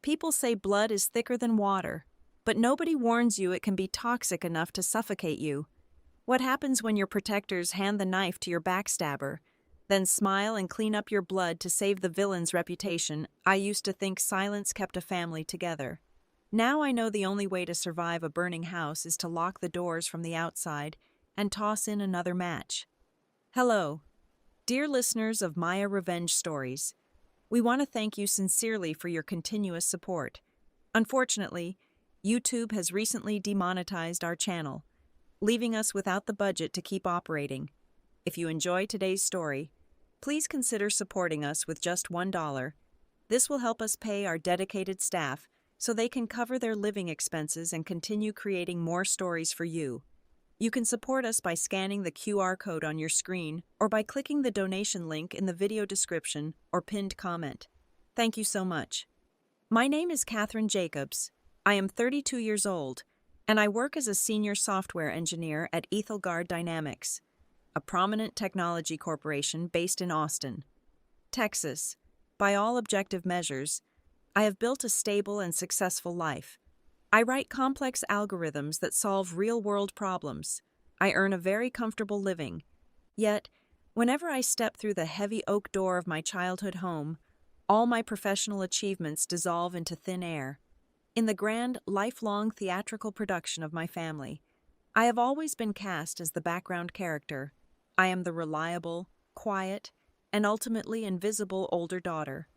People say blood is thicker than water, but nobody warns you it can be toxic enough to suffocate you. What happens when your protectors hand the knife to your backstabber, then smile and clean up your blood to save the villain's reputation? I used to think silence kept a family together. Now I know the only way to survive a burning house is to lock the doors from the outside and toss in another match. Hello, dear listeners of Maya Revenge Stories. We want to thank you sincerely for your continuous support. Unfortunately, YouTube has recently demonetized our channel, leaving us without the budget to keep operating. If you enjoy today's story, please consider supporting us with just $1. This will help us pay our dedicated staff so they can cover their living expenses and continue creating more stories for you. You can support us by scanning the QR code on your screen or by clicking the donation link in the video description or pinned comment. Thank you so much. My name is Catherine Jacobs. I am 32 years old, and I work as a senior software engineer at Ethelgard Dynamics, a prominent technology corporation based in Austin, Texas. By all objective measures, I have built a stable and successful life. I write complex algorithms that solve real-world problems. I earn a very comfortable living. Yet, whenever I step through the heavy oak door of my childhood home, all my professional achievements dissolve into thin air. In the grand, lifelong theatrical production of my family, I have always been cast as the background character. I am the reliable, quiet, and ultimately invisible older daughter.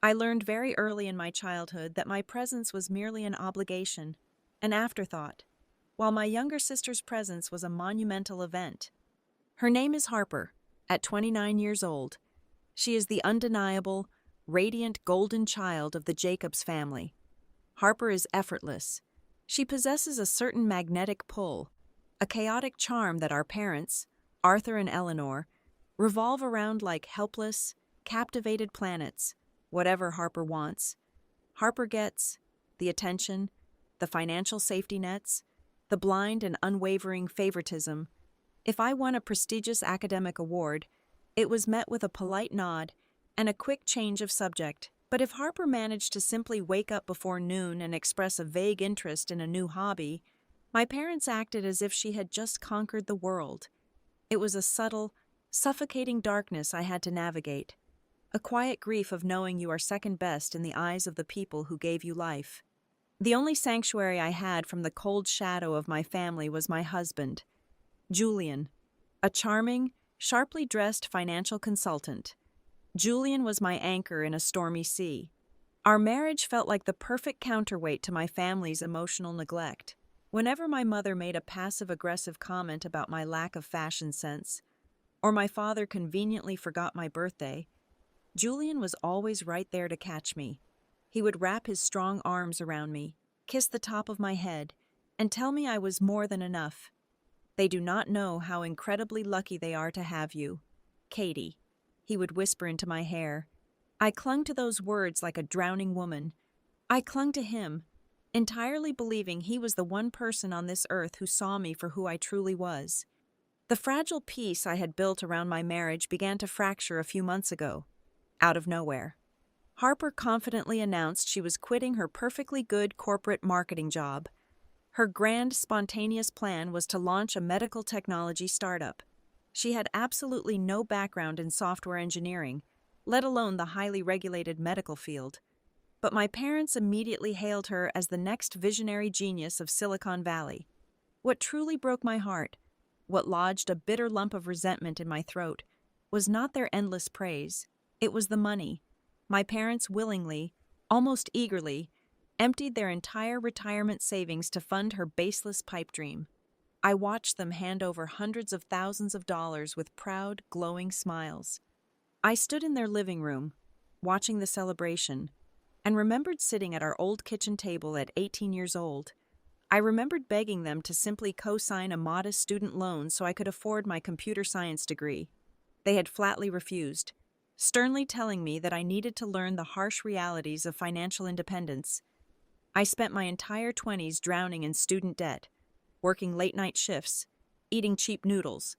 I learned very early in my childhood that my presence was merely an obligation, an afterthought, while my younger sister's presence was a monumental event. Her name is Harper. At 29 years old, she is the undeniable, radiant golden child of the Jacobs family. Harper is effortless. She possesses a certain magnetic pull, a chaotic charm that our parents, Arthur and Eleanor, revolve around like helpless, captivated planets. Whatever Harper wants, Harper gets the attention, the financial safety nets, the blind and unwavering favoritism. If I won a prestigious academic award, it was met with a polite nod and a quick change of subject. But if Harper managed to simply wake up before noon and express a vague interest in a new hobby, my parents acted as if she had just conquered the world. It was a subtle, suffocating darkness I had to navigate. A quiet grief of knowing you are second best in the eyes of the people who gave you life. The only sanctuary I had from the cold shadow of my family was my husband, Julian, a charming, sharply dressed financial consultant. Julian was my anchor in a stormy sea. Our marriage felt like the perfect counterweight to my family's emotional neglect. Whenever my mother made a passive-aggressive comment about my lack of fashion sense, or my father conveniently forgot my birthday, Julian was always right there to catch me. He would wrap his strong arms around me, kiss the top of my head, and tell me I was more than enough. They do not know how incredibly lucky they are to have you, Katie, he would whisper into my hair. I clung to those words like a drowning woman. I clung to him, entirely believing he was the one person on this earth who saw me for who I truly was. The fragile peace I had built around my marriage began to fracture a few months ago. Out of nowhere, Harper confidently announced she was quitting her perfectly good corporate marketing job. Her grand, spontaneous plan was to launch a medical technology startup. She had absolutely no background in software engineering, let alone the highly regulated medical field. But my parents immediately hailed her as the next visionary genius of Silicon Valley. What truly broke my heart, what lodged a bitter lump of resentment in my throat, was not their endless praise. It was the money. My parents willingly, almost eagerly, emptied their entire retirement savings to fund her baseless pipe dream. I watched them hand over hundreds of thousands of dollars with proud, glowing smiles. I stood in their living room, watching the celebration, and remembered sitting at our old kitchen table at 18 years old. I remembered begging them to simply co-sign a modest student loan so I could afford my computer science degree. They had flatly refused, sternly telling me that I needed to learn the harsh realities of financial independence. I spent my entire 20s drowning in student debt, working late-night shifts, eating cheap noodles,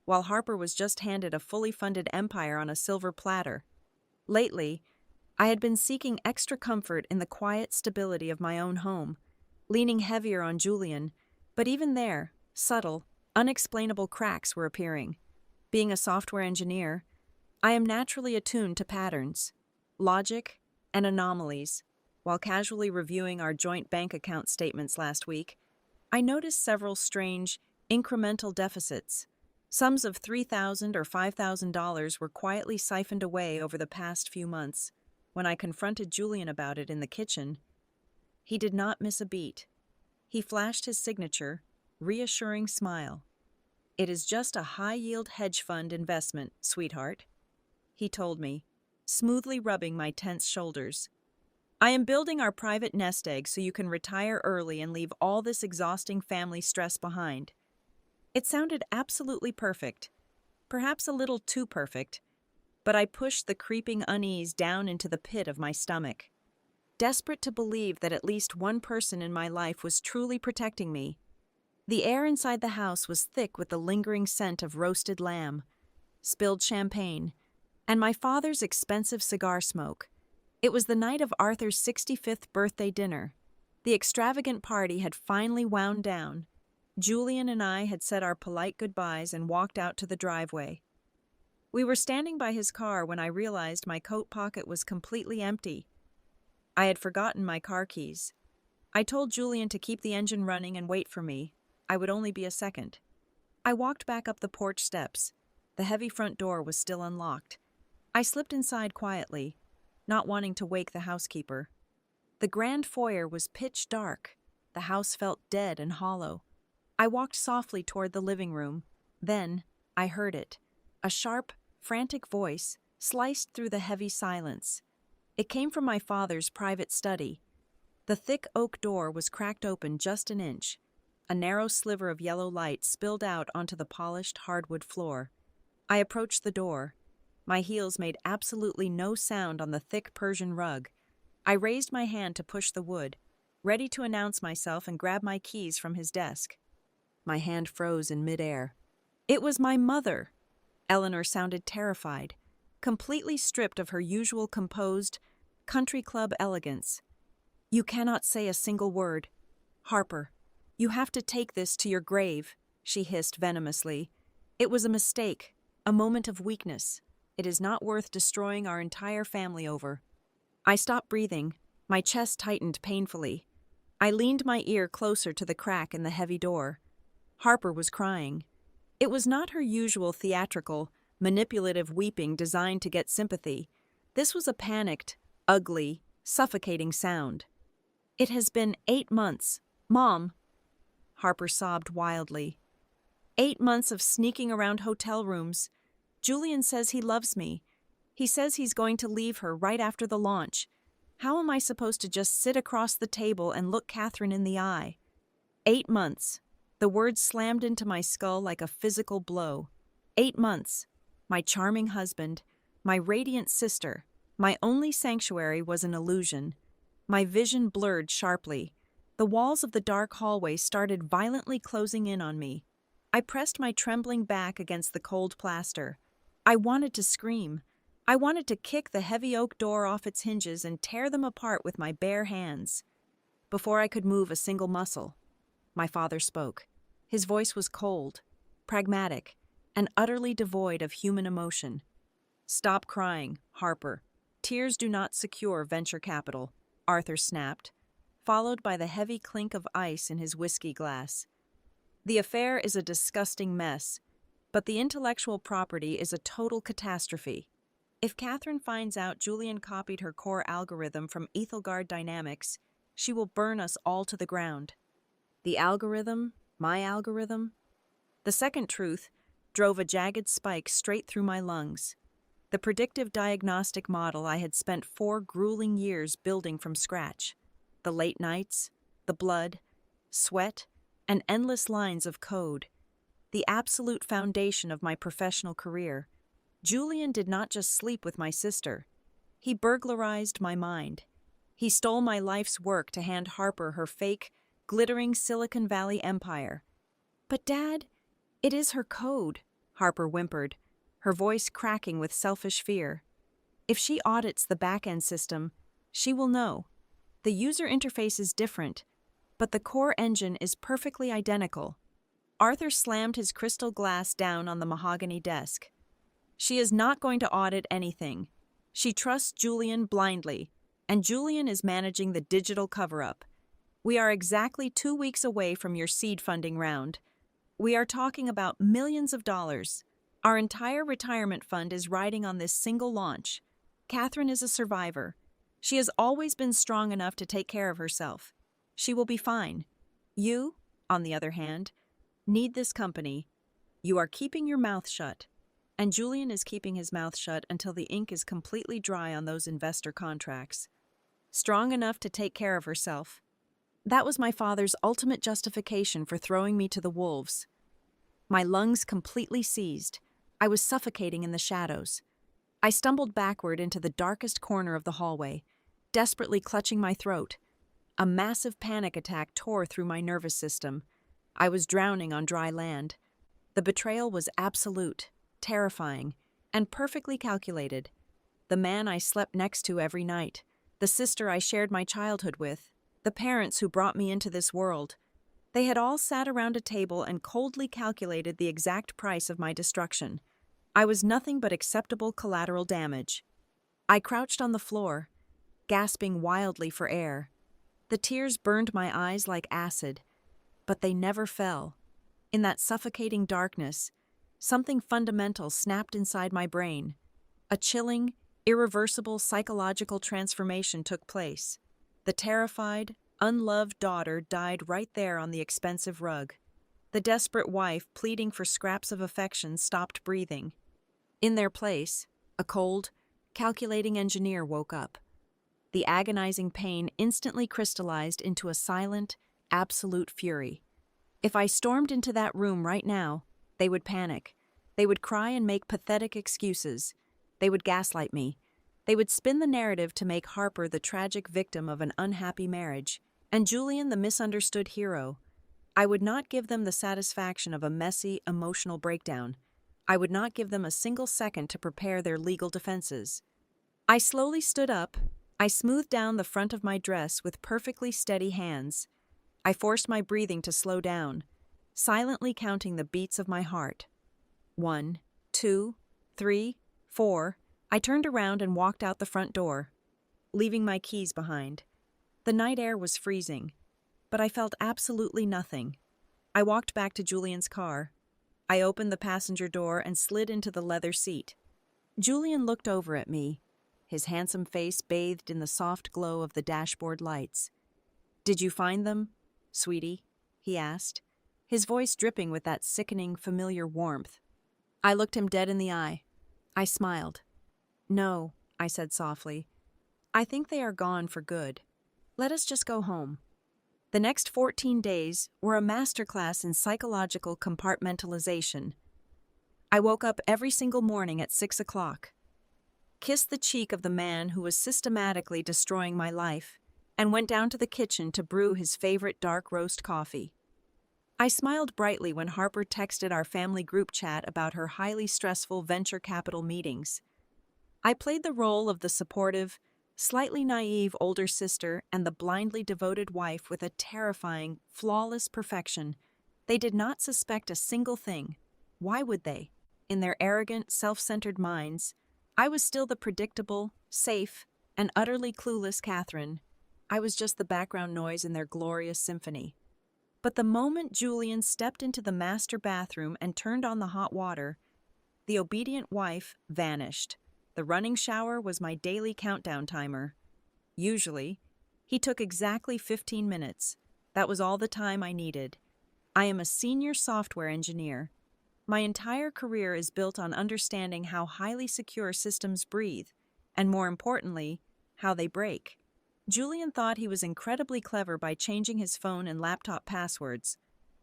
while Harper was just handed a fully funded empire on a silver platter. Lately, I had been seeking extra comfort in the quiet stability of my own home, leaning heavier on Julian, but even there, subtle, unexplainable cracks were appearing. Being a software engineer, I am naturally attuned to patterns, logic, and anomalies. While casually reviewing our joint bank account statements last week, I noticed several strange, incremental deficits. Sums of $3,000 or $5,000 were quietly siphoned away over the past few months. When I confronted Julian about it in the kitchen, he did not miss a beat. He flashed his signature, reassuring smile. "It is just a high-yield hedge fund investment, sweetheart," he told me, smoothly rubbing my tense shoulders. "I am building our private nest egg so you can retire early and leave all this exhausting family stress behind." It sounded absolutely perfect, perhaps a little too perfect, but I pushed the creeping unease down into the pit of my stomach. Desperate to believe that at least one person in my life was truly protecting me. The air inside the house was thick with the lingering scent of roasted lamb, spilled champagne, and my father's expensive cigar smoke. It was the night of Arthur's 65th birthday dinner. The extravagant party had finally wound down. Julian and I had said our polite goodbyes and walked out to the driveway. We were standing by his car when I realized my coat pocket was completely empty. I had forgotten my car keys. I told Julian to keep the engine running and wait for me. I would only be a second. I walked back up the porch steps. The heavy front door was still unlocked. I slipped inside quietly, not wanting to wake the housekeeper. The grand foyer was pitch dark. The house felt dead and hollow. I walked softly toward the living room. Then, I heard it. A sharp, frantic voice sliced through the heavy silence. It came from my father's private study. The thick oak door was cracked open just an inch. A narrow sliver of yellow light spilled out onto the polished hardwood floor. I approached the door. My heels made absolutely no sound on the thick Persian rug. I raised my hand to push the wood, ready to announce myself and grab my keys from his desk. My hand froze in midair. It was my mother. Eleanor sounded terrified, completely stripped of her usual composed, country club elegance. "You cannot say a single word. Harper, you have to take this to your grave," she hissed venomously. "It was a mistake, a moment of weakness. It is not worth destroying our entire family over." I stopped breathing. My chest tightened painfully. I leaned my ear closer to the crack in the heavy door. Harper was crying. It was not her usual theatrical, manipulative weeping designed to get sympathy. This was a panicked, ugly, suffocating sound. "It has been 8 months. Mom," Harper sobbed wildly. 8 months of sneaking around hotel rooms. Julian says he loves me. He says he's going to leave her right after the launch. How am I supposed to just sit across the table and look Catherine in the eye? 8 months. The words slammed into my skull like a physical blow. 8 months. My charming husband, my radiant sister, my only sanctuary was an illusion. My vision blurred sharply. The walls of the dark hallway started violently closing in on me. I pressed my trembling back against the cold plaster. I wanted to scream. I wanted to kick the heavy oak door off its hinges and tear them apart with my bare hands. Before I could move a single muscle, my father spoke. His voice was cold, pragmatic, and utterly devoid of human emotion. "Stop crying, Harper. Tears do not secure venture capital," Arthur snapped, followed by the heavy clink of ice in his whiskey glass. "The affair is a disgusting mess, but the intellectual property is a total catastrophe. If Catherine finds out Julian copied her core algorithm from Ethelgard Dynamics, she will burn us all to the ground." The algorithm? My algorithm? The second truth drove a jagged spike straight through my lungs. The predictive diagnostic model I had spent 4 grueling years building from scratch. The late nights, the blood, sweat, and endless lines of code. The absolute foundation of my professional career. Julian did not just sleep with my sister. He burglarized my mind. He stole my life's work to hand Harper her fake, glittering Silicon Valley empire. "But Dad, it is her code," Harper whimpered, her voice cracking with selfish fear. If she audits the back-end system, she will know. The user interface is different, but the core engine is perfectly identical. Arthur slammed his crystal glass down on the mahogany desk. She is not going to audit anything. She trusts Julian blindly, and Julian is managing the digital cover-up. We are exactly 2 weeks away from your seed funding round. We are talking about millions of dollars. Our entire retirement fund is riding on this single launch. Catherine is a survivor. She has always been strong enough to take care of herself. She will be fine. You, on the other hand, need this company. You are keeping your mouth shut. And Julian is keeping his mouth shut until the ink is completely dry on those investor contracts. Strong enough to take care of herself. That was my father's ultimate justification for throwing me to the wolves. My lungs completely seized. I was suffocating in the shadows. I stumbled backward into the darkest corner of the hallway, desperately clutching my throat. A massive panic attack tore through my nervous system. I was drowning on dry land. The betrayal was absolute, terrifying, and perfectly calculated. The man I slept next to every night, the sister I shared my childhood with, the parents who brought me into this world, they had all sat around a table and coldly calculated the exact price of my destruction. I was nothing but acceptable collateral damage. I crouched on the floor, gasping wildly for air. The tears burned my eyes like acid, but they never fell. In that suffocating darkness, something fundamental snapped inside my brain. A chilling, irreversible psychological transformation took place. The terrified, unloved daughter died right there on the expensive rug. The desperate wife, pleading for scraps of affection, stopped breathing. In their place, a cold, calculating engineer woke up. The agonizing pain instantly crystallized into a silent, absolute fury. If I stormed into that room right now, they would panic. They would cry and make pathetic excuses. They would gaslight me. They would spin the narrative to make Harper the tragic victim of an unhappy marriage, and Julian the misunderstood hero. I would not give them the satisfaction of a messy, emotional breakdown. I would not give them a single second to prepare their legal defenses. I slowly stood up. I smoothed down the front of my dress with perfectly steady hands. I forced my breathing to slow down, silently counting the beats of my heart. 1, 2, 3, 4. I turned around and walked out the front door, leaving my keys behind. The night air was freezing, but I felt absolutely nothing. I walked back to Julian's car. I opened the passenger door and slid into the leather seat. Julian looked over at me, his handsome face bathed in the soft glow of the dashboard lights. "Did you find them, sweetie?" he asked, his voice dripping with that sickening, familiar warmth. I looked him dead in the eye. I smiled. "No," I said softly. "I think they are gone for good. Let us just go home." The next 14 days were a masterclass in psychological compartmentalization. I woke up every single morning at 6 o'clock, kissed the cheek of the man who was systematically destroying my life, and went down to the kitchen to brew his favorite dark roast coffee. I smiled brightly when Harper texted our family group chat about her highly stressful venture capital meetings. I played the role of the supportive, slightly naive older sister and the blindly devoted wife with a terrifying, flawless perfection. They did not suspect a single thing. Why would they? In their arrogant, self-centered minds, I was still the predictable, safe, and utterly clueless Catherine. I was just the background noise in their glorious symphony. But the moment Julian stepped into the master bathroom and turned on the hot water, the obedient wife vanished. The running shower was my daily countdown timer. Usually, he took exactly 15 minutes. That was all the time I needed. I am a senior software engineer. My entire career is built on understanding how highly secure systems breathe, and more importantly, how they break. Julian thought he was incredibly clever by changing his phone and laptop passwords,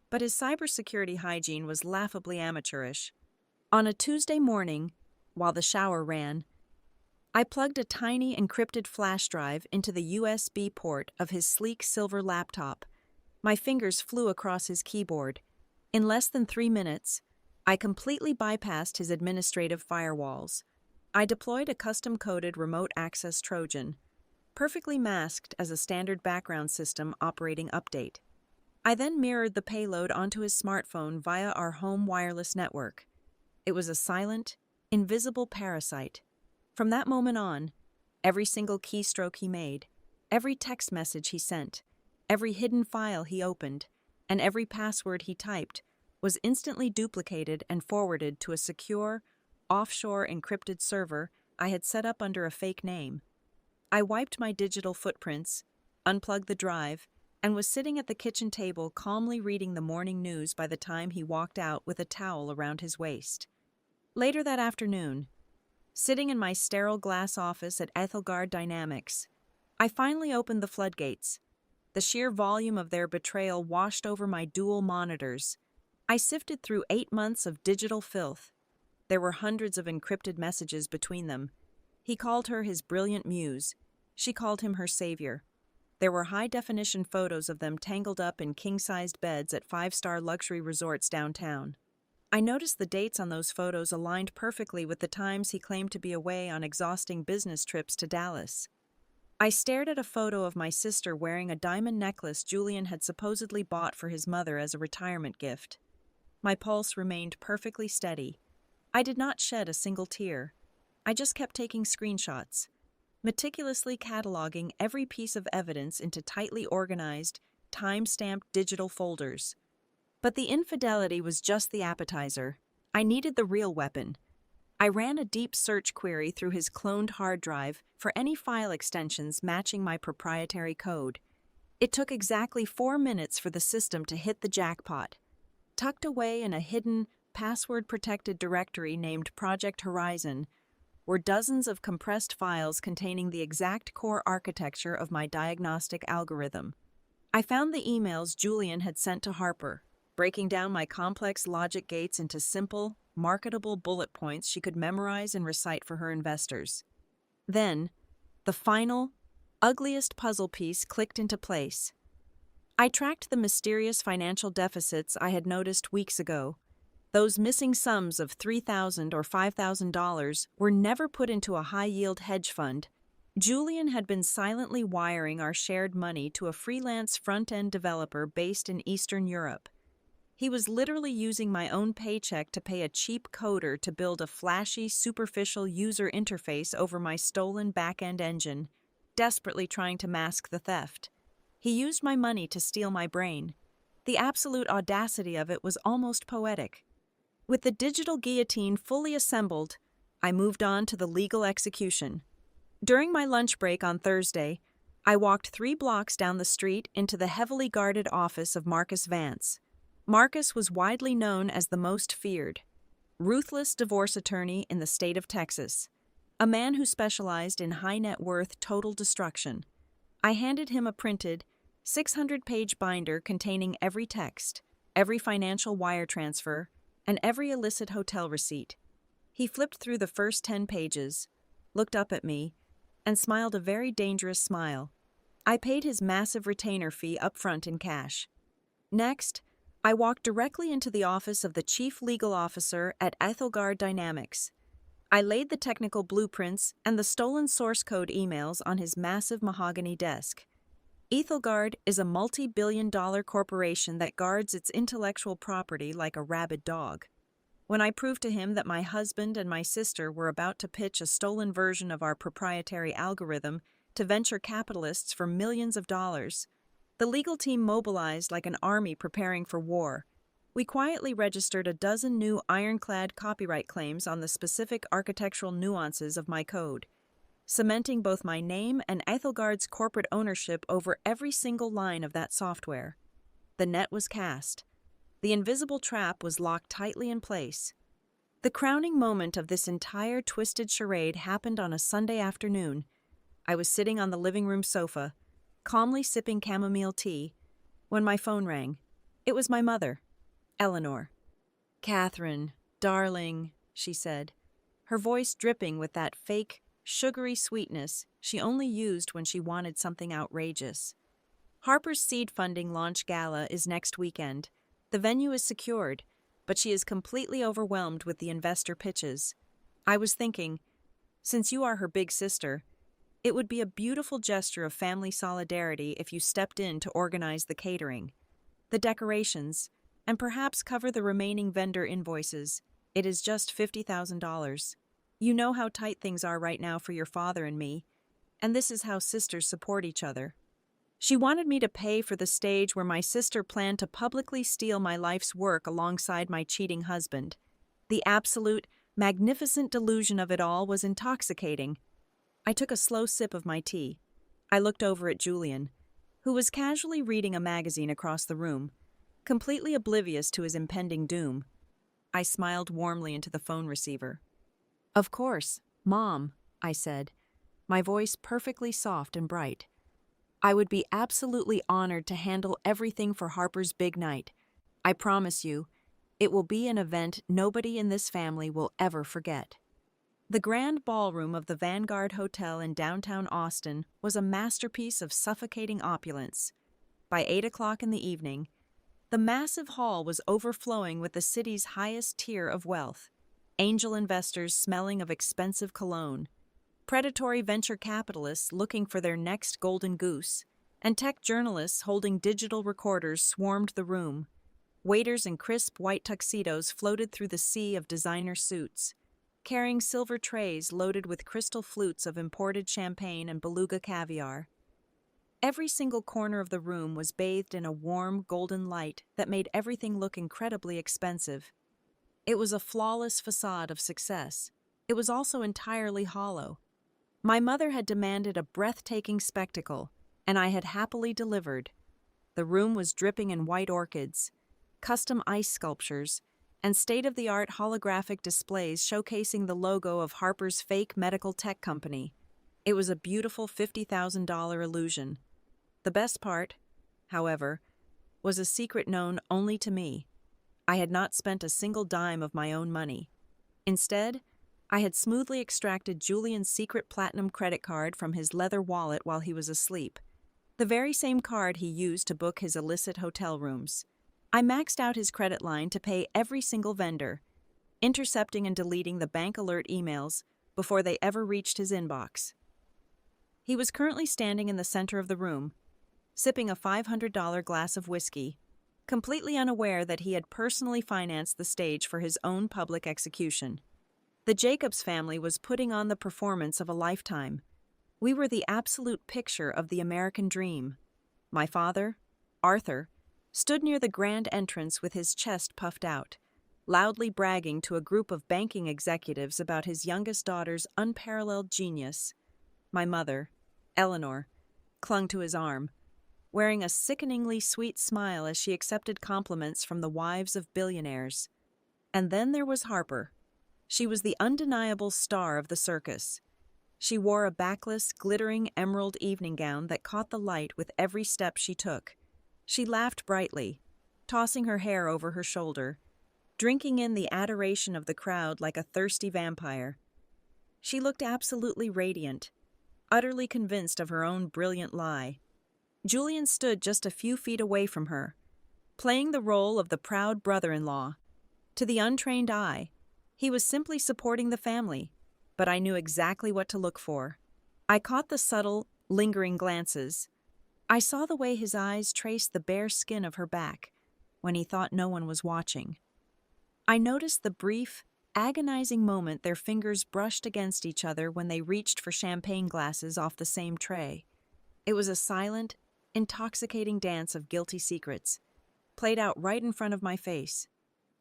but his cybersecurity hygiene was laughably amateurish. On a Tuesday morning, while the shower ran, I plugged a tiny encrypted flash drive into the USB port of his sleek silver laptop. My fingers flew across his keyboard. In less than 3 minutes, I completely bypassed his administrative firewalls. I deployed a custom-coded remote access Trojan, perfectly masked as a standard background system operating update. I then mirrored the payload onto his smartphone via our home wireless network. It was a silent, invisible parasite. From that moment on, every single keystroke he made, every text message he sent, every hidden file he opened, and every password he typed was instantly duplicated and forwarded to a secure, offshore encrypted server I had set up under a fake name. I wiped my digital footprints, unplugged the drive, and was sitting at the kitchen table calmly reading the morning news by the time he walked out with a towel around his waist. Later that afternoon, sitting in my sterile glass office at Ethelgard Dynamics, I finally opened the floodgates. The sheer volume of their betrayal washed over my dual monitors. I sifted through 8 months of digital filth. There were hundreds of encrypted messages between them. He called her his brilliant muse. She called him her savior. There were high-definition photos of them tangled up in king-sized beds at 5-star luxury resorts downtown. I noticed the dates on those photos aligned perfectly with the times he claimed to be away on exhausting business trips to Dallas. I stared at a photo of my sister wearing a diamond necklace Julian had supposedly bought for his mother as a retirement gift. My pulse remained perfectly steady. I did not shed a single tear. I just kept taking screenshots, meticulously cataloging every piece of evidence into tightly organized, time-stamped digital folders. But the infidelity was just the appetizer. I needed the real weapon. I ran a deep search query through his cloned hard drive for any file extensions matching my proprietary code. It took exactly 4 minutes for the system to hit the jackpot. Tucked away in a hidden, password-protected directory named Project Horizon were dozens of compressed files containing the exact core architecture of my diagnostic algorithm. I found the emails Julian had sent to Harper, breaking down my complex logic gates into simple, marketable bullet points she could memorize and recite for her investors. Then, the final, ugliest puzzle piece clicked into place. I tracked the mysterious financial deficits I had noticed weeks ago. Those missing sums of $3,000 or $5,000 were never put into a high-yield hedge fund. Julian had been silently wiring our shared money to a freelance front-end developer based in Eastern Europe. He was literally using my own paycheck to pay a cheap coder to build a flashy, superficial user interface over my stolen back-end engine, desperately trying to mask the theft. He used my money to steal my brain. The absolute audacity of it was almost poetic. With the digital guillotine fully assembled, I moved on to the legal execution. During my lunch break on Thursday, I walked 3 blocks down the street into the heavily guarded office of Marcus Vance. Marcus was widely known as the most feared, ruthless divorce attorney in the state of Texas, a man who specialized in high-net-worth total destruction. I handed him a printed, 600-page binder containing every text, every financial wire transfer, and every illicit hotel receipt. He flipped through the first 10 pages, looked up at me, and smiled a very dangerous smile. I paid his massive retainer fee up front in cash. Next, I walked directly into the office of the chief legal officer at Ethelgard Dynamics. I laid the technical blueprints and the stolen source code emails on his massive mahogany desk. Ethelgard is a multi-billion-dollar corporation that guards its intellectual property like a rabid dog. When I proved to him that my husband and my sister were about to pitch a stolen version of our proprietary algorithm to venture capitalists for millions of dollars, the legal team mobilized like an army preparing for war. We quietly registered a dozen new ironclad copyright claims on the specific architectural nuances of my code, cementing both my name and Ethelgard's corporate ownership over every single line of that software. The net was cast. The invisible trap was locked tightly in place. The crowning moment of this entire twisted charade happened on a Sunday afternoon. I was sitting on the living room sofa, calmly sipping chamomile tea, when my phone rang. It was my mother, Eleanor. "Catherine, darling," she said, her voice dripping with that fake, sugary sweetness she only used when she wanted something outrageous. "Harper's seed funding launch gala is next weekend. The venue is secured, but she is completely overwhelmed with the investor pitches. I was thinking, Since you are her big sister, it would be a beautiful gesture of family solidarity if you stepped in to organize the catering, the decorations, and perhaps cover the remaining vendor invoices. It is just $50,000. You know how tight things are right now for your father and me, and this is how sisters support each other. She wanted me to pay for the stage where my sister planned to publicly steal my life's work alongside my cheating husband. The absolute, magnificent delusion of it all was intoxicating. I took a slow sip of my tea. I looked over at Julian, who was casually reading a magazine across the room, completely oblivious to his impending doom. I smiled warmly into the phone receiver. "Of course, Mom," I said, my voice perfectly soft and bright. "I would be absolutely honored to handle everything for Harper's big night. I promise you, it will be an event nobody in this family will ever forget." The grand ballroom of the Vanguard Hotel in downtown Austin was a masterpiece of suffocating opulence. By 8 o'clock in the evening, the massive hall was overflowing with the city's highest tier of wealth, angel investors smelling of expensive cologne, predatory venture capitalists looking for their next golden goose, and tech journalists holding digital recorders swarmed the room. Waiters in crisp white tuxedos floated through the sea of designer suits, carrying silver trays loaded with crystal flutes of imported champagne and beluga caviar. Every single corner of the room was bathed in a warm, golden light that made everything look incredibly expensive. It was a flawless facade of success. It was also entirely hollow. My mother had demanded a breathtaking spectacle, and I had happily delivered. The room was dripping in white orchids, custom ice sculptures, and state-of-the-art holographic displays showcasing the logo of Harper's fake medical tech company. It was a beautiful $50,000 illusion. The best part, however, was a secret known only to me. I had not spent a single dime of my own money. Instead, I had smoothly extracted Julian's secret platinum credit card from his leather wallet while he was asleep, the very same card he used to book his illicit hotel rooms. I maxed out his credit line to pay every single vendor, intercepting and deleting the bank alert emails before they ever reached his inbox. He was currently standing in the center of the room, sipping a $500 glass of whiskey, completely unaware that he had personally financed the stage for his own public execution. The Jacobs family was putting on the performance of a lifetime. We were the absolute picture of the American dream. My father, Arthur, stood near the grand entrance with his chest puffed out, loudly bragging to a group of banking executives about his youngest daughter's unparalleled genius. My mother, Eleanor, clung to his arm, wearing a sickeningly sweet smile as she accepted compliments from the wives of billionaires. And then there was Harper. She was the undeniable star of the circus. She wore a backless, glittering emerald evening gown that caught the light with every step she took. She laughed brightly, tossing her hair over her shoulder, drinking in the adoration of the crowd like a thirsty vampire. She looked absolutely radiant, utterly convinced of her own brilliant lie. Julian stood just a few feet away from her, playing the role of the proud brother-in-law. To the untrained eye, he was simply supporting the family, but I knew exactly what to look for. I caught the subtle, lingering glances. I saw the way his eyes traced the bare skin of her back when he thought no one was watching. I noticed the brief, agonizing moment their fingers brushed against each other when they reached for champagne glasses off the same tray. It was a silent, intoxicating dance of guilty secrets, played out right in front of my face.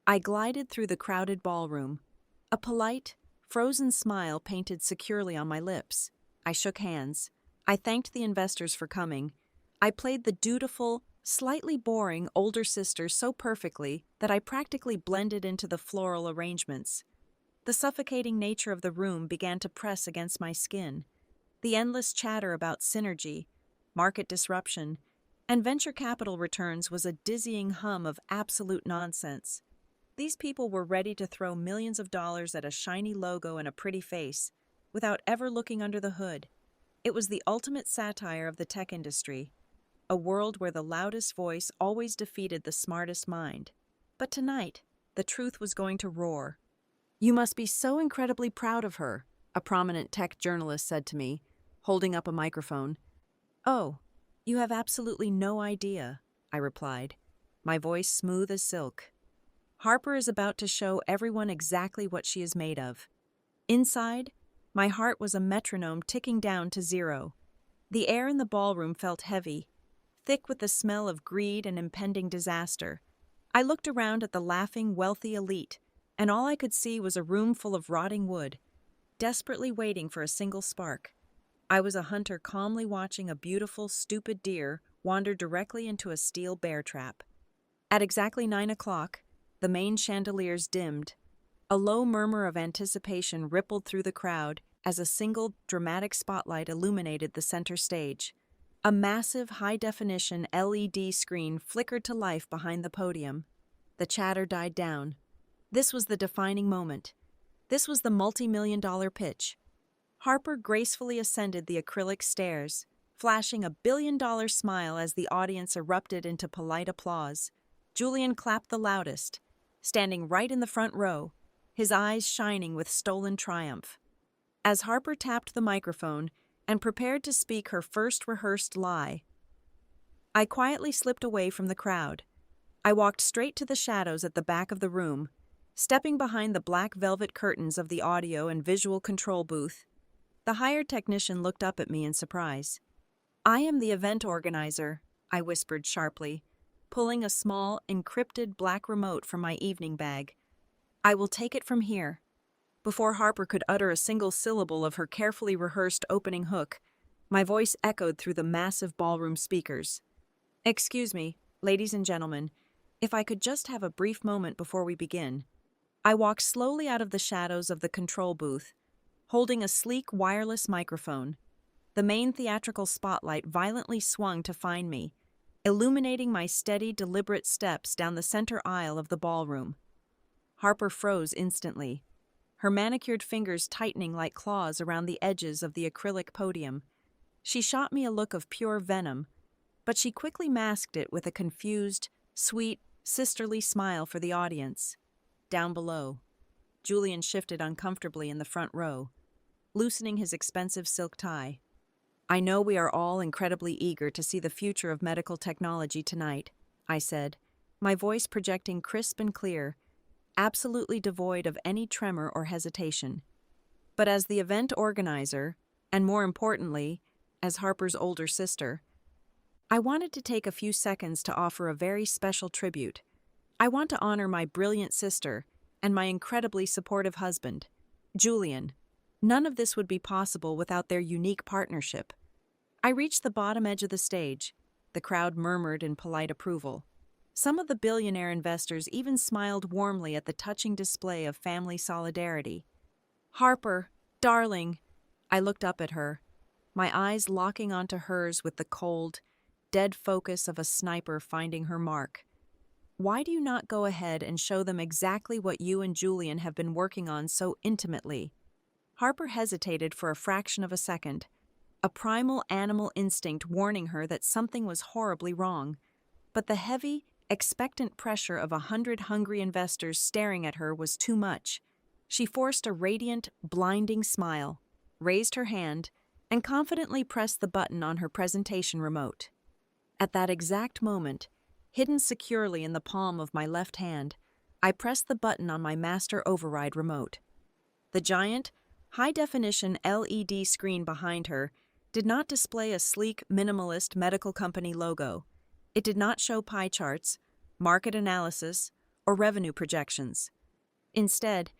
I glided through the crowded ballroom, a polite, frozen smile painted securely on my lips. I shook hands. I thanked the investors for coming. I played the dutiful, slightly boring older sister so perfectly that I practically blended into the floral arrangements. The suffocating nature of the room began to press against my skin. The endless chatter about synergy, market disruption, and venture capital returns was a dizzying hum of absolute nonsense. These people were ready to throw millions of dollars at a shiny logo and a pretty face, without ever looking under the hood. It was the ultimate satire of the tech industry, a world where the loudest voice always defeated the smartest mind. But tonight, the truth was going to roar. "You must be so incredibly proud of her," a prominent tech journalist said to me, holding up a microphone. "Oh, you have absolutely no idea," I replied, my voice smooth as silk. "Harper is about to show everyone exactly what she is made of." Inside, my heart was a metronome ticking down to 0. The air in the ballroom felt heavy, thick with the smell of greed and impending disaster. I looked around at the laughing, wealthy elite, and all I could see was a room full of rotting wood, desperately waiting for a single spark. I was a hunter calmly watching a beautiful, stupid deer wander directly into a steel bear trap. At exactly 9 o'clock, the main chandeliers dimmed. A low murmur of anticipation rippled through the crowd as a single, dramatic spotlight illuminated the center stage. A massive, high-definition LED screen flickered to life behind the podium. The chatter died down. This was the defining moment. This was the multi-million-dollar pitch. Harper gracefully ascended the acrylic stairs, flashing a billion-dollar smile as the audience erupted into polite applause. Julian clapped the loudest, standing right in the front row, his eyes shining with stolen triumph. As Harper tapped the microphone and prepared to speak her first rehearsed lie, I quietly slipped away from the crowd. I walked straight to the shadows at the back of the room, stepping behind the black velvet curtains of the audio and visual control booth. The hired technician looked up at me in surprise. "I am the event organizer," I whispered sharply, pulling a small, encrypted black remote from my evening bag. "I will take it from here." Before Harper could utter a single syllable of her carefully rehearsed opening hook, my voice echoed through the massive ballroom speakers. "Excuse me, ladies and gentlemen, if I could just have a brief moment before we begin." I walked slowly out of the shadows of the control booth, holding a sleek wireless microphone. The main theatrical spotlight violently swung to find me, illuminating my steady, deliberate steps down the center aisle of the ballroom. Harper froze instantly, her manicured fingers tightening like claws around the edges of the acrylic podium. She shot me a look of pure venom, but she quickly masked it with a confused, sweet, sisterly smile for the audience. Down below, Julian shifted uncomfortably in the front row, loosening his expensive silk tie. "I know we are all incredibly eager to see the future of medical technology tonight," I said, my voice projecting crisp and clear, absolutely devoid of any tremor or hesitation. But as the event organizer, and more importantly, as Harper's older sister, I wanted to take a few seconds to offer a very special tribute. I want to honor my brilliant sister and my incredibly supportive husband, Julian. None of this would be possible without their unique partnership. I reached the bottom edge of the stage. The crowd murmured in polite approval. Some of the billionaire investors even smiled warmly at the touching display of family solidarity. "Harper, darling," I looked up at her, my eyes locking onto hers with the cold, dead focus of a sniper finding her mark. "Why do you not go ahead and show them exactly what you and Julian have been working on so intimately?" Harper hesitated for a fraction of a second, a primal animal instinct warning her that something was horribly wrong. But the heavy, expectant pressure of 100 hungry investors staring at her was too much. She forced a radiant, blinding smile, raised her hand, and confidently pressed the button on her presentation remote. At that exact moment, hidden securely in the palm of my left hand, I pressed the button on my master override remote. The giant, high-definition LED screen behind her did not display a sleek, minimalist medical company logo. It did not show pie charts, market analysis, or revenue projections. Instead,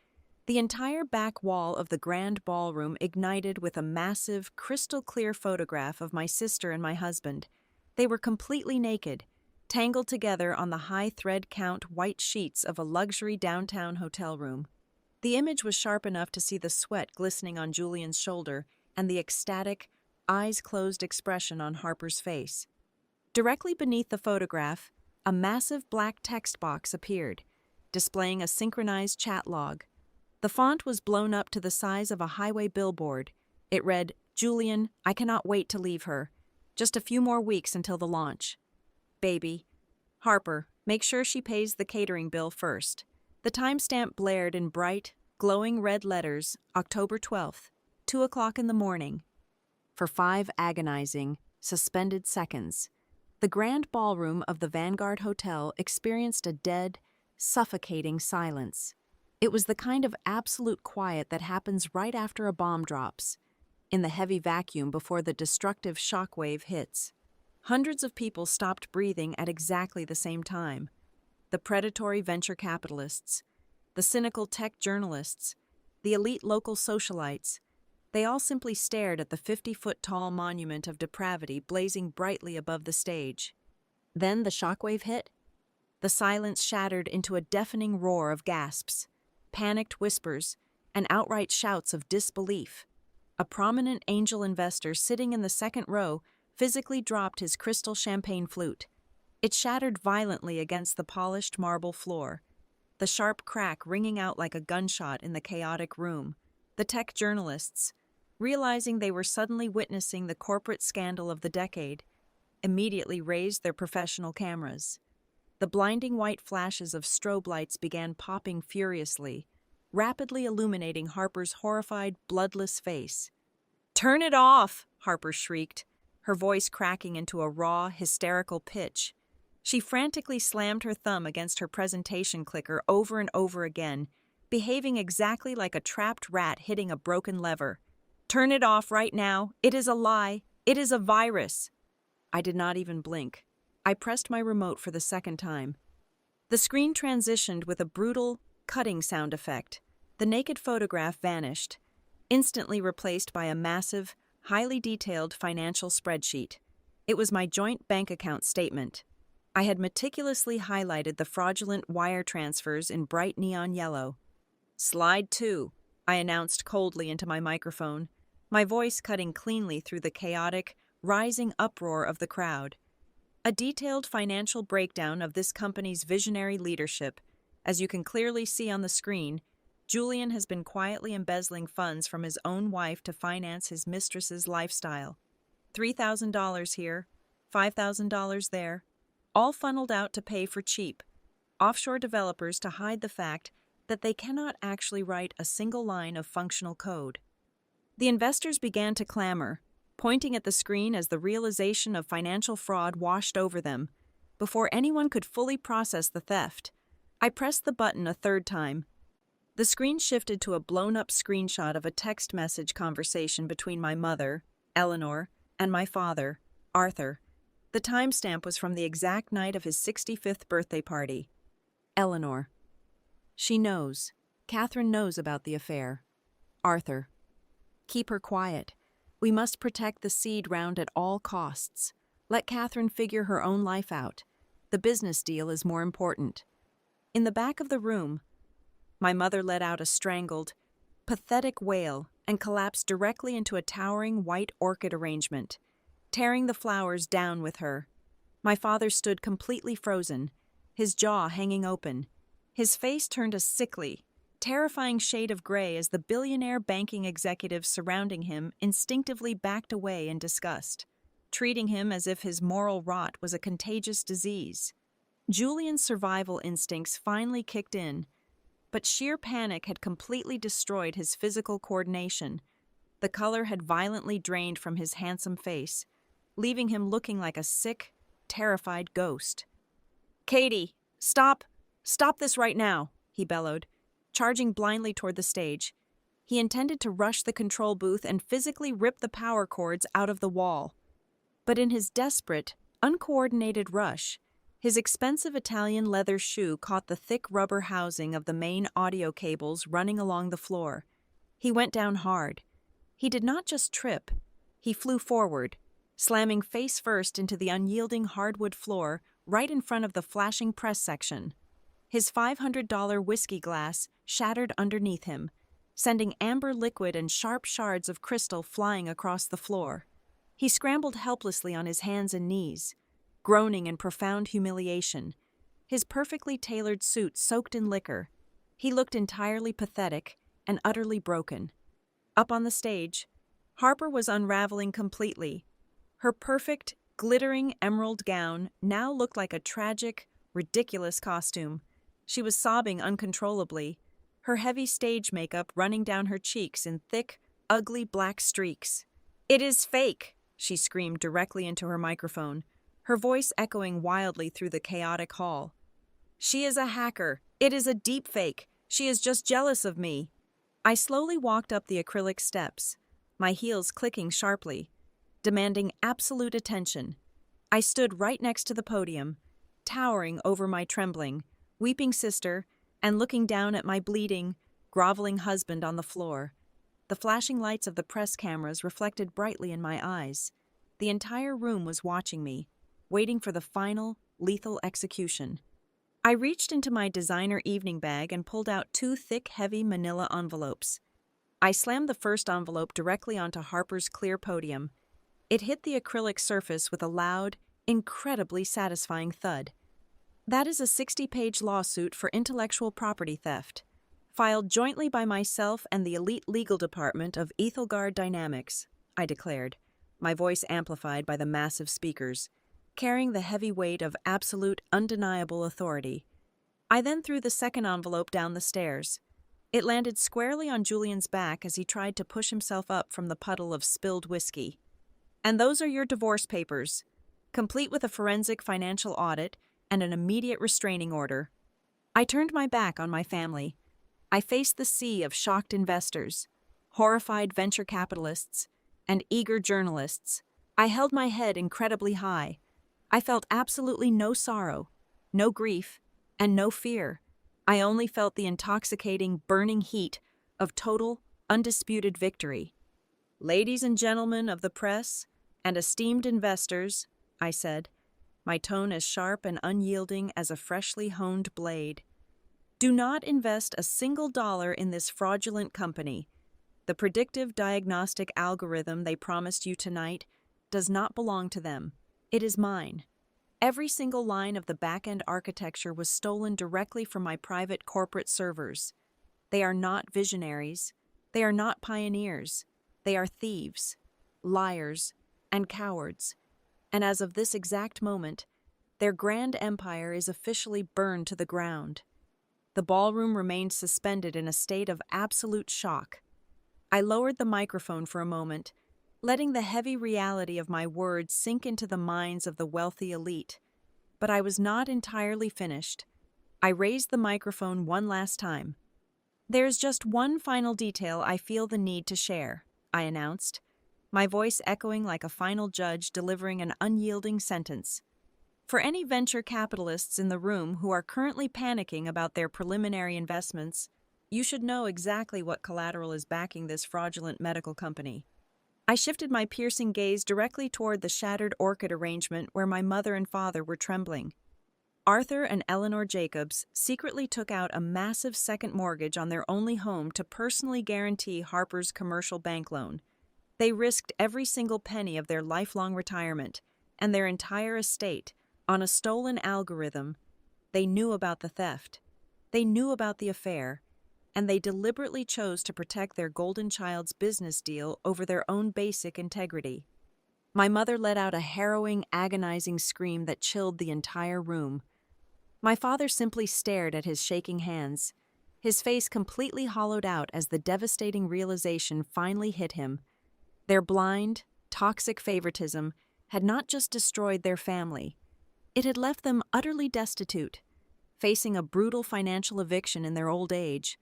the entire back wall of the grand ballroom ignited with a massive, crystal-clear photograph of my sister and my husband. They were completely naked, tangled together on the high thread count white sheets of a luxury downtown hotel room. The image was sharp enough to see the sweat glistening on Julian's shoulder and the ecstatic, eyes-closed expression on Harper's face. Directly beneath the photograph, a massive black text box appeared, displaying a synchronized chat log. The font was blown up to the size of a highway billboard. It read, "Julian, I cannot wait to leave her. Just a few more weeks until the launch. Baby. Harper, make sure she pays the catering bill first." The timestamp blared in bright, glowing red letters, October 12th. 2 o'clock in the morning. For 5 agonizing, suspended seconds, the grand ballroom of the Vanguard Hotel experienced a dead, suffocating silence. It was the kind of absolute quiet that happens right after a bomb drops, in the heavy vacuum before the destructive shockwave hits. Hundreds of people stopped breathing at exactly the same time. The predatory venture capitalists, the cynical tech journalists, the elite local socialites, they all simply stared at the 50-foot-tall monument of depravity blazing brightly above the stage. Then the shockwave hit. The silence shattered into a deafening roar of gasps, panicked whispers, and outright shouts of disbelief. A prominent angel investor sitting in the second row physically dropped his crystal champagne flute. It shattered violently against the polished marble floor, the sharp crack ringing out like a gunshot in the chaotic room. The tech journalists, realizing they were suddenly witnessing the corporate scandal of the decade, immediately raised their professional cameras. The blinding white flashes of strobe lights began popping furiously, rapidly illuminating Harper's horrified, bloodless face. "Turn it off!" Harper shrieked, her voice cracking into a raw, hysterical pitch. She frantically slammed her thumb against her presentation clicker over and over again, behaving exactly like a trapped rat hitting a broken lever. "Turn it off right now! It is a lie! It is a virus!" I did not even blink. I pressed my remote for the second time. The screen transitioned with a brutal, cutting sound effect. The naked photograph vanished, instantly replaced by a massive, highly detailed financial spreadsheet. It was my joint bank account statement. I had meticulously highlighted the fraudulent wire transfers in bright neon yellow. "Slide 2, I announced coldly into my microphone, my voice cutting cleanly through the chaotic, rising uproar of the crowd. A detailed financial breakdown of this company's visionary leadership. As you can clearly see on the screen, Julian has been quietly embezzling funds from his own wife to finance his mistress's lifestyle. $3,000 here, $5,000 there, all funneled out to pay for cheap offshore developers to hide the fact that they cannot actually write a single line of functional code." The investors began to clamor, pointing at the screen as the realization of financial fraud washed over them. Before anyone could fully process the theft, I pressed the button a third time. The screen shifted to a blown-up screenshot of a text message conversation between my mother, Eleanor, and my father, Arthur. The timestamp was from the exact night of his 65th birthday party. Eleanor: "She knows. Catherine knows about the affair." Arthur: "Keep her quiet. We must protect the seed round at all costs. Let Catherine figure her own life out. The business deal is more important." In the back of the room, my mother let out a strangled, pathetic wail and collapsed directly into a towering white orchid arrangement, tearing the flowers down with her. My father stood completely frozen, his jaw hanging open, his face turned a sickly, terrifying shade of gray as the billionaire banking executives surrounding him instinctively backed away in disgust, treating him as if his moral rot was a contagious disease. Julian's survival instincts finally kicked in, but sheer panic had completely destroyed his physical coordination. The color had violently drained from his handsome face, leaving him looking like a sick, terrified ghost. "Katie, stop! Stop this right now!" he bellowed, charging blindly toward the stage. He intended to rush the control booth and physically rip the power cords out of the wall. But in his desperate, uncoordinated rush, his expensive Italian leather shoe caught the thick rubber housing of the main audio cables running along the floor. He went down hard. He did not just trip. He flew forward, slamming face first into the unyielding hardwood floor right in front of the flashing press section. His $500 whiskey glass shattered underneath him, sending amber liquid and sharp shards of crystal flying across the floor. He scrambled helplessly on his hands and knees, groaning in profound humiliation, his perfectly tailored suit soaked in liquor. He looked entirely pathetic and utterly broken. Up on the stage, Harper was unraveling completely. Her perfect, glittering emerald gown now looked like a tragic, ridiculous costume. She was sobbing uncontrollably, her heavy stage makeup running down her cheeks in thick, ugly black streaks. "It is fake!" she screamed directly into her microphone, her voice echoing wildly through the chaotic hall. "She is a hacker. It is a deep fake. She is just jealous of me." I slowly walked up the acrylic steps, my heels clicking sharply, demanding absolute attention. I stood right next to the podium, towering over my trembling, weeping sister and looking down at my bleeding, groveling husband on the floor. The flashing lights of the press cameras reflected brightly in my eyes. The entire room was watching me, waiting for the final, lethal execution. I reached into my designer evening bag and pulled out 2 thick, heavy manila envelopes. I slammed the first envelope directly onto Harper's clear podium. It hit the acrylic surface with a loud, incredibly satisfying thud. "That is a 60-page lawsuit for intellectual property theft, filed jointly by myself and the elite legal department of Ethelgard Dynamics," I declared, my voice amplified by the massive speakers, carrying the heavy weight of absolute, undeniable authority. I then threw the second envelope down the stairs. It landed squarely on Julian's back as he tried to push himself up from the puddle of spilled whiskey. "And those are your divorce papers, complete with a forensic financial audit and an immediate restraining order." I turned my back on my family. I faced the sea of shocked investors, horrified venture capitalists, and eager journalists. I held my head incredibly high. I felt absolutely no sorrow, no grief, and no fear. I only felt the intoxicating, burning heat of total, undisputed victory. "Ladies and gentlemen of the press and esteemed investors," I said, my tone as sharp and unyielding as a freshly honed blade, "do not invest a single dollar in this fraudulent company. The predictive diagnostic algorithm they promised you tonight does not belong to them. It is mine. Every single line of the back-end architecture was stolen directly from my private corporate servers. They are not visionaries. They are not pioneers. They are thieves, liars, and cowards. And as of this exact moment, their grand empire is officially burned to the ground." The ballroom remained suspended in a state of absolute shock. I lowered the microphone for a moment, letting the heavy reality of my words sink into the minds of the wealthy elite. But I was not entirely finished. I raised the microphone one last time. "There's just one final detail I feel the need to share," I announced, my voice echoing like a final judge delivering an unyielding sentence. "For any venture capitalists in the room who are currently panicking about their preliminary investments, you should know exactly what collateral is backing this fraudulent medical company." I shifted my piercing gaze directly toward the shattered orchid arrangement where my mother and father were trembling. Arthur and Eleanor Jacobs secretly took out a massive second mortgage on their only home to personally guarantee Harper's commercial bank loan. They risked every single penny of their lifelong retirement and their entire estate on a stolen algorithm. They knew about the theft. They knew about the affair. And they deliberately chose to protect their golden child's business deal over their own basic integrity. My mother let out a harrowing, agonizing scream that chilled the entire room. My father simply stared at his shaking hands, his face completely hollowed out as the devastating realization finally hit him. Their blind, toxic favoritism had not just destroyed their family, it had left them utterly destitute, facing a brutal financial eviction in their old age.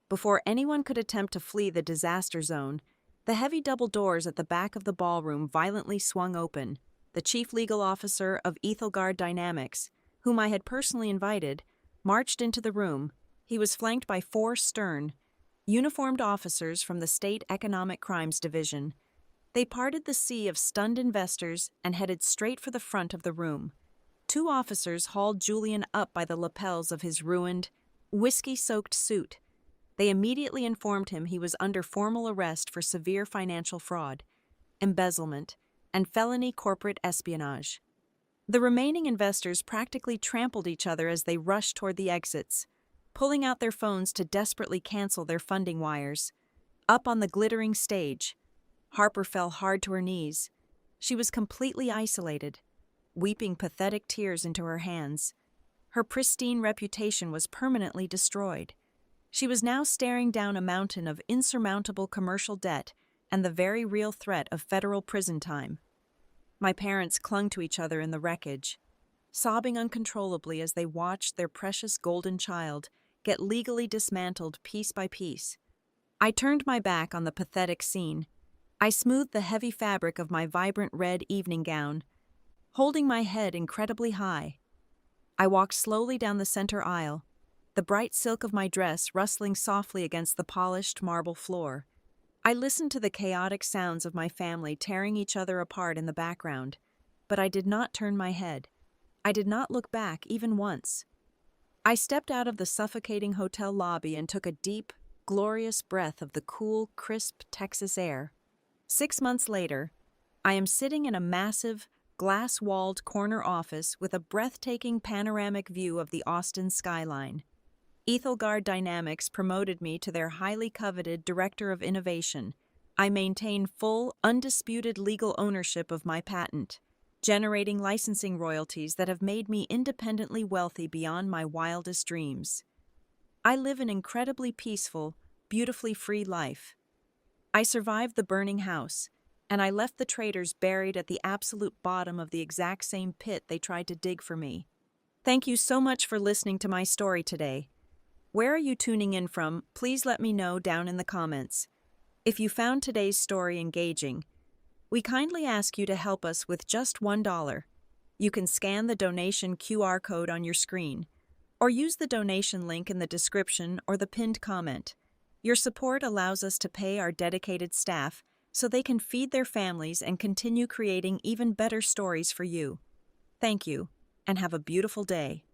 Before anyone could attempt to flee the disaster zone, the heavy double doors at the back of the ballroom violently swung open. The chief legal officer of Ethelgard Dynamics, whom I had personally invited, marched into the room. He was flanked by 4 stern, uniformed officers from the State Economic Crimes Division. They parted the sea of stunned investors and headed straight for the front of the room. 2 officers hauled Julian up by the lapels of his ruined, whiskey-soaked suit. They immediately informed him he was under formal arrest for severe financial fraud, embezzlement, and felony corporate espionage. The remaining investors practically trampled each other as they rushed toward the exits, pulling out their phones to desperately cancel their funding wires. Up on the glittering stage, Harper fell hard to her knees. She was completely isolated, weeping pathetic tears into her hands. Her pristine reputation was permanently destroyed. She was now staring down a mountain of insurmountable commercial debt and the very real threat of federal prison time. My parents clung to each other in the wreckage, sobbing uncontrollably as they watched their precious golden child get legally dismantled piece by piece. I turned my back on the pathetic scene. I smoothed the heavy fabric of my vibrant red evening gown, holding my head incredibly high. I walked slowly down the center aisle, the bright silk of my dress rustling softly against the polished marble floor. I listened to the chaotic sounds of my family tearing each other apart in the background, but I did not turn my head. I did not look back even once. I stepped out of the suffocating hotel lobby and took a deep, glorious breath of the cool, crisp Texas air. 6 months later, I am sitting in a massive, glass-walled corner office with a breathtaking panoramic view of the Austin skyline. Ethelgard Dynamics promoted me to their highly coveted Director of Innovation. I maintain full, undisputed legal ownership of my patent, generating licensing royalties that have made me independently wealthy beyond my wildest dreams. I live an incredibly peaceful, beautifully free life. I survived the burning house, and I left the traitors buried at the absolute bottom of the exact same pit they tried to dig for me. Thank you so much for listening to my story today. Where are you tuning in from? Please let me know down in the comments. If you found today's story engaging, we kindly ask you to help us with just $1. You can scan the donation QR code on your screen, or use the donation link in the description or the pinned comment. Your support allows us to pay our dedicated staff so they can feed their families and continue creating even better stories for you. Thank you, and have a beautiful day.